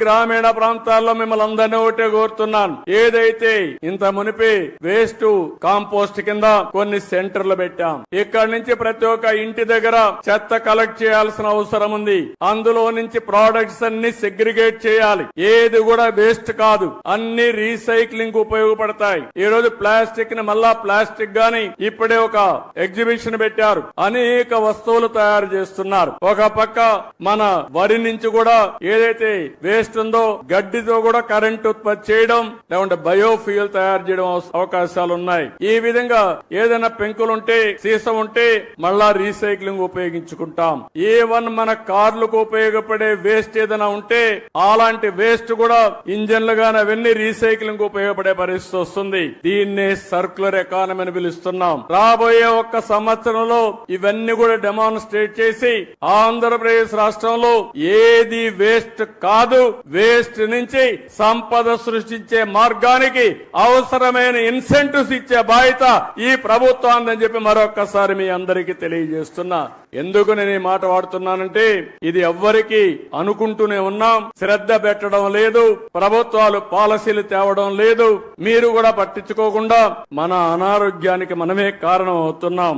గ్రామీణ ప్రాంతాల్లో మిమ్మల్ని అందరినీ ఒకటే కోరుతున్నాను, ఏదైతే ఇంత మునిపి వేస్ట్ కాంపోస్ట్ కింద కొన్ని సెంటర్లు పెట్టాం. ఇక్కడి నుంచి ప్రతి ఒక్క ఇంటి దగ్గర చెత్త కలెక్ట్ చేయాల్సిన అవసరం ఉంది. అందులో నుంచి ప్రోడక్ట్స్ అన్ని సెగ్రిగేట్ చేయాలి. ఏది కూడా వేస్ట్ కాదు, అన్ని రీసైక్లింగ్ ఉపయోగపడతాయి. ఈ రోజు ప్లాస్టిక్ ని మళ్ళా ప్లాస్టిక్ గాని ఇప్పుడే ఒక ఎగ్జిబిషన్ పెట్టారు. అనేక వస్తువులు తయారు చేస్తున్నారు. ఒక పక్క మన వరి నుంచి కూడా ఏదైతే వేస్ట్ ఉందో గడ్డితో కూడా కరెంట్ ఉత్పత్తి చేయడం, లేకుంటే బయోఫ్యూయల్ తయారు చేయడం అవకాశాలు ఉన్నాయి. ఈ విధంగా ఏదైనా పెంకులుంటే సీసం ఉంటే మళ్ళా రీసైక్లింగ్ ఉపయోగించుకుంటాం. ఏవన్ మన కార్లకు ఉపయోగపడే వేస్ట్ ఏదైనా ఉంటే అలాంటి వేస్ట్ కూడా ఇంజన్లు గాని అవన్నీ రీసైక్లింగ్ ఉపయోగపడే పరిస్థితి వస్తుంది. దీన్నే సర్క్యులర్ ఎకానమీ అని పిలుస్తున్నాం. రాబోయే ఒక్క సంవత్సరంలో ఇవన్నీ కూడా డెమాన్స్ట్రేట్ చేసి ఆంధ్రప్రదేశ్ రాష్ట్రంలో ఏది వేస్ట్ కాదు, వేస్ట్ నుంచి సంపద సృష్టించే మార్గానికి అవసరమైన ఇన్సెంటివ్స్ ఇచ్చే బాధ్యత ఈ ప్రభుత్వాన్ని అని చెప్పి మరొక్కసారి మీ అందరికీ తెలియజేస్తున్నా. ఎందుకు నేను ఈ మాట వాడుతున్నానంటే ఇది ఎవ్వరికి అనుకుంటూనే ఉన్నాం, శ్రద్ధ పెట్టడం లేదు, ప్రభుత్వాలు పాలసీలు తేవడం లేదు, మీరు కూడా పట్టించుకోకుండా మన అనారోగ్యానికి మనమే కారణం అవుతున్నాం.